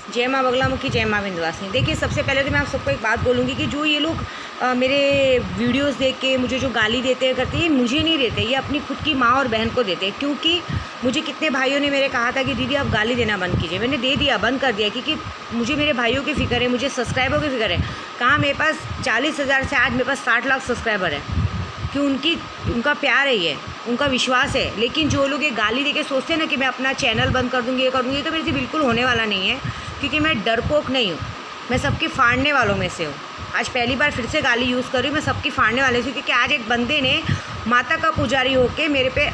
जय माँ बगलामुखी, जय माँ विंध्यवासिनी। देखिए, सबसे पहले तो मैं आप सबको एक बात बोलूँगी कि जो ये लोग मेरे वीडियोस देख के मुझे जो गाली देते हैं करते हैं, ये मुझे नहीं देते, ये अपनी खुद की माँ और बहन को देते हैं। क्योंकि मुझे कितने भाइयों ने मेरे कहा था कि दीदी आप गाली देना बंद कीजिए, मैंने दे दिया, बंद कर दिया, क्योंकि मुझे मेरे भाइयों की फ़िक्र है, मुझे सब्सक्राइबर की फ़िक्र है। कहाँ मेरे पास 40,000 से आज मेरे पास 60 लाख सब्सक्राइबर है, कि उनका प्यार है, ये उनका विश्वास है। लेकिन जो लोग ये गाली देके सोचते हैं ना कि मैं अपना चैनल बंद कर दूँगी, ये कर दूँगी, तो मेरे से बिल्कुल होने वाला नहीं है, क्योंकि मैं डरपोक नहीं हूँ, मैं सबकी फाड़ने वालों में से हूँ। आज पहली बार फिर से गाली यूज़ कर रही हूँ, मैं सबकी फाड़ने वाले से, क्योंकि आज एक बंदे ने माता का पुजारी होके मेरे पे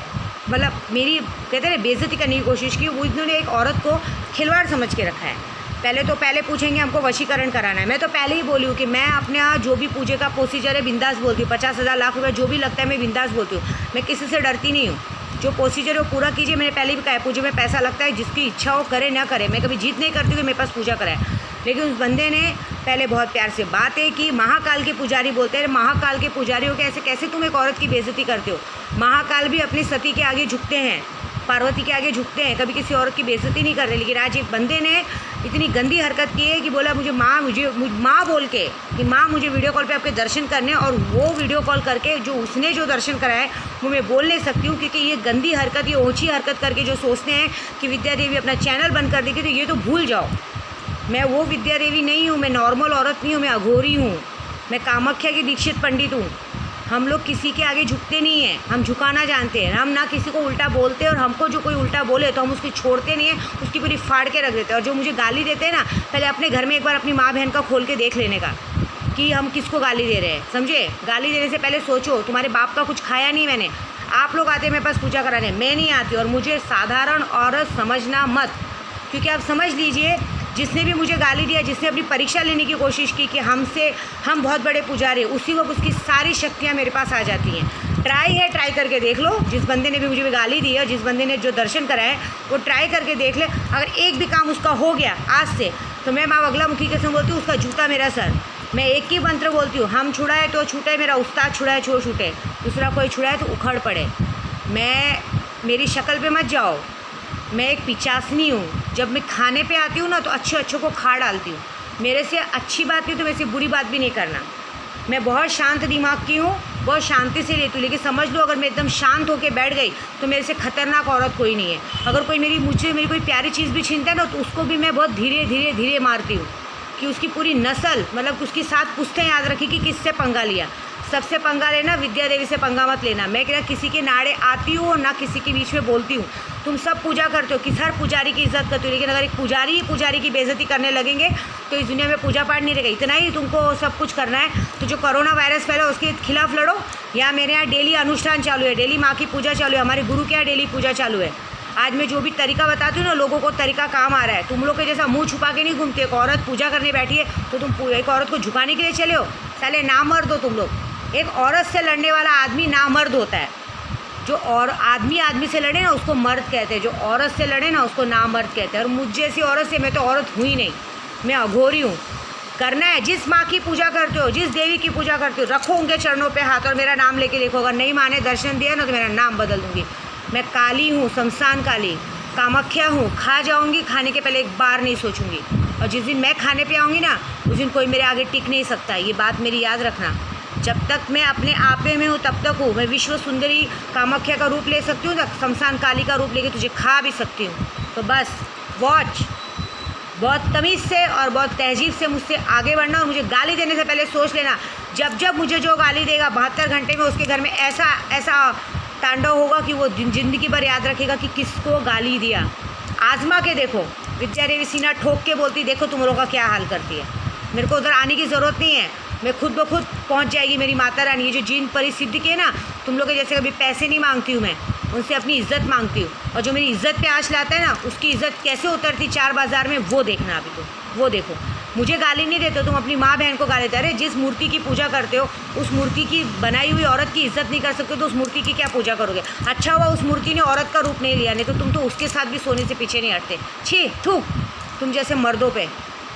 मतलब मेरी कहते हैं बेइज्जती करने की कोशिश की। वो इन्होंने एक औरत को खिलवाड़ समझ के रखा है। पहले पूछेंगे हमको वशीकरण कराना है। मैं तो पहले ही बोली हूँ कि मैं अपने यहाँ जो भी पूजे का प्रोसीजर है बिंदास बोलती हूँ, 50,000 लाख रुपये जो भी लगता है मैं बिंदास बोलती हूँ, मैं किसी से डरती नहीं हूँ। जो प्रोसीजर है वो पूरा कीजिए। मैंने पहले भी कहा है, पूजे में पैसा लगता है, जिसकी इच्छा हो करे ना करे, मैं कभी जीत नहीं करती हूँ कि मेरे पास पूजा कराए। लेकिन उस बंदे ने पहले बहुत प्यार से बातें की। महाकाल के पुजारी बोलते हैं, महाकाल के पुजारियों के ऐसे कैसे तुम एक औरत की बेइज्जती करते हो। महाकाल भी अपनी सती के आगे झुकते हैं, पार्वती के आगे झुकते हैं, कभी किसी औरत की बेइज्जती नहीं करते। लेकिन आज एक बंदे ने इतनी गंदी हरकत की है कि बोला मुझे माँ बोल के कि माँ मुझे वीडियो कॉल पे आपके दर्शन करने, और वो वीडियो कॉल करके जो उसने जो दर्शन कराए वो मैं बोल नहीं सकती हूँ, क्योंकि ये गंदी हरकत, ये ओछी हरकत करके जो सोचते हैं कि विद्या देवी अपना चैनल बंद कर देगी, तो ये तो भूल जाओ। मैं वो विद्या देवी नहीं हूँ, मैं नॉर्मल औरत नहीं हूँ, मैं अघोरी हूँ, मैं कामाख्या की दीक्षित पंडित हूँ। हम लोग किसी के आगे झुकते नहीं हैं, हम झुकाना जानते हैं। हम ना किसी को उल्टा बोलते हैं, और हमको जो कोई उल्टा बोले तो हम उसकी छोड़ते नहीं हैं, उसकी पूरी फाड़ के रख देते हैं। और जो मुझे गाली देते हैं ना, पहले अपने घर में एक बार अपनी माँ बहन का खोल के देख लेने का कि हम किसको गाली दे रहे हैं, समझे। गाली देने से पहले सोचो, तुम्हारे बाप का कुछ खाया नहीं मैंने। आप लोग आते हैं मेरे पास पूजा कराने, मैं नहीं आती। और मुझे साधारण औरत समझना मत, क्योंकि आप समझ लीजिए, जिसने भी मुझे गाली दिया, जिसने अपनी परीक्षा लेने की कोशिश की कि हम बहुत बड़े पुजारी, उसी वक्त उसकी सारी शक्तियाँ मेरे पास आ जाती हैं। ट्राई करके देख लो। जिस बंदे ने भी मुझे गाली दी है, जिस बंदे ने जो दर्शन कराए, वो ट्राई करके देख ले। अगर एक भी काम उसका हो गया आज से, तो मैं माँ बगलामुखी के संग बोलती हूँ, उसका जूता मेरा सर। मैं एक ही मंत्र बोलती हूँ, हम छुड़ाए तो छूटे, मेरा उस्ताद छुड़ाए तो छूटे, दूसरा कोई छुड़ाए तो उखड़ पड़े। मेरी शक्ल पे मत जाओ, मैं एक पिचासनी हूँ। जब मैं खाने पे आती हूँ ना, तो अच्छों को खा डालती हूँ। मेरे से अच्छी बात नहीं तो मेरे से बुरी बात भी नहीं करना। मैं बहुत शांत दिमाग की हूँ, बहुत शांति से लेती हूँ। लेकिन समझ लो, अगर मैं एकदम शांत होकर बैठ गई तो मेरे से खतरनाक औरत कोई नहीं है। अगर कोई मेरी कोई प्यारी चीज़ भी छीनता है ना, तो उसको भी मैं बहुत धीरे मारती हूँ, कि उसकी पूरी नस्ल, मतलब उसकी 7 पुश्तें याद रखी कि किससे पंगा लिया। सबसे पंगा लेना, विद्या देवी से पंगा मत लेना। मैं क्या किसी के नाड़े आती हूँ और ना किसी के बीच में बोलती हूँ। तुम सब पूजा करते हो, किस हर पुजारी की इज्जत करते हो, लेकिन अगर एक पुजारी की बेइज्जती करने लगेंगे तो इस दुनिया में पूजा पाठ नहीं रहेगा। इतना ही तुमको सब कुछ करना है। तो जो कोरोना वायरस फैला उसके खिलाफ लड़ो। या मेरे यहाँ डेली अनुष्ठान चालू है, डेली माँ की पूजा चालू है, हमारे गुरु के यहाँ डेली पूजा चालू है। आज मैं जो भी तरीका बताती हूँ ना, लोगों को तरीका काम आ रहा है। तुम लोग के जैसा मुंह छुपा के नहीं घूमते। एक औरत पूजा करने बैठी है तो तुम एक औरत को झुकाने के लिए चले हो। साले नामर्द हो तुम लोग। एक औरत से लड़ने वाला आदमी नामर्द होता है। जो और आदमी से लड़े ना, उसको मर्द कहते हैं। जो औरत से लड़े ना, उसको नामर्द कहते हैं। और मुझ जैसी औरत से, मैं तो औरत हुई नहीं, मैं अघोरी हूँ। करना है, जिस माँ की पूजा करते हो, जिस देवी की पूजा करते हो, रखो उनके चरणों पे हाथ और मेरा नाम लेके देखो। अगर नहीं माँ ने दर्शन दिया ना, तो मेरा नाम बदल दूँगी। मैं काली हूँ, शमशान काली, कामाख्या हूँ। खा जाऊँगी, खाने के पहले एक बार नहीं सोचूंगी। और जिस दिन मैं खाने पे आऊँगी ना, उस दिन कोई मेरे आगे टिक नहीं सकता। ये बात मेरी याद रखना। जब तक मैं अपने आपे में हूँ तब तक हूँ। मैं विश्व सुंदरी कामाख्या का रूप ले सकती हूँ, शमशान काली का रूप लेके तुझे खा भी सकती हूँ। तो बस वॉच, बहुत तमीज़ से और बहुत तहजीब से मुझसे आगे बढ़ना। और मुझे गाली देने से पहले सोच लेना, जब मुझे जो गाली देगा 72 घंटे में उसके घर में ऐसा तांडव होगा कि वो ज़िंदगी भर याद रखेगा कि किसको गाली दिया। आजमा के देखो। विद्या देवी सीना ठोक के बोलती, देखो तुम लोगों का क्या हाल करती है। मेरे को उधर आने की ज़रूरत नहीं है, मैं खुद ब खुद पहुंच जाएगी मेरी माता रानी। ये जो जीन परिसिद्धि के ना, तुम लोग के जैसे कभी पैसे नहीं मांगती हूँ मैं, उनसे अपनी इज्जत मांगती हूँ। और जो मेरी इज्जत पे आँच लाता है ना, उसकी इज्जत कैसे उतरती 4 बाज़ार में, वो देखना अभी तुम, वो देखो। मुझे गाली नहीं देते हो तुम, अपनी माँ बहन को गाली देते। अरे जिस मूर्ति की पूजा करते हो, उस मूर्ति की बनाई हुई औरत की इज्जत नहीं कर सकते तो उस मूर्ति की क्या पूजा करोगे। अच्छा हुआ उस मूर्ति ने औरत का रूप नहीं लिया, नहीं तो तुम तो उसके साथ भी सोने से पीछे नहीं हटते। छी थू तुम जैसे मर्दों पे।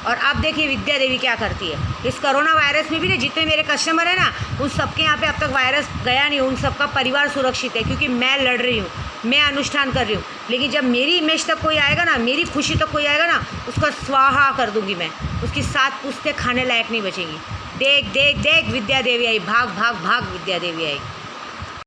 और अब देखिए विद्या देवी क्या करती है। इस कोरोना वायरस में भी ना, जितने मेरे कस्टमर हैं ना, उन सबके यहाँ पे अब तक वायरस गया नहीं, उन सबका परिवार सुरक्षित है, क्योंकि मैं लड़ रही हूँ। मैं अनुष्ठान कर रही हूँ, लेकिन जब मेरी इमेज तक कोई आएगा ना, मेरी खुशी तक कोई आएगा ना, उसका स्वाहा कर दूँगी मैं, उसकी 7 पुश्तें खाने लायक नहीं बचेंगी। देख देख देख विद्या देवी आई, भाग भाग भाग विद्या देवी आई।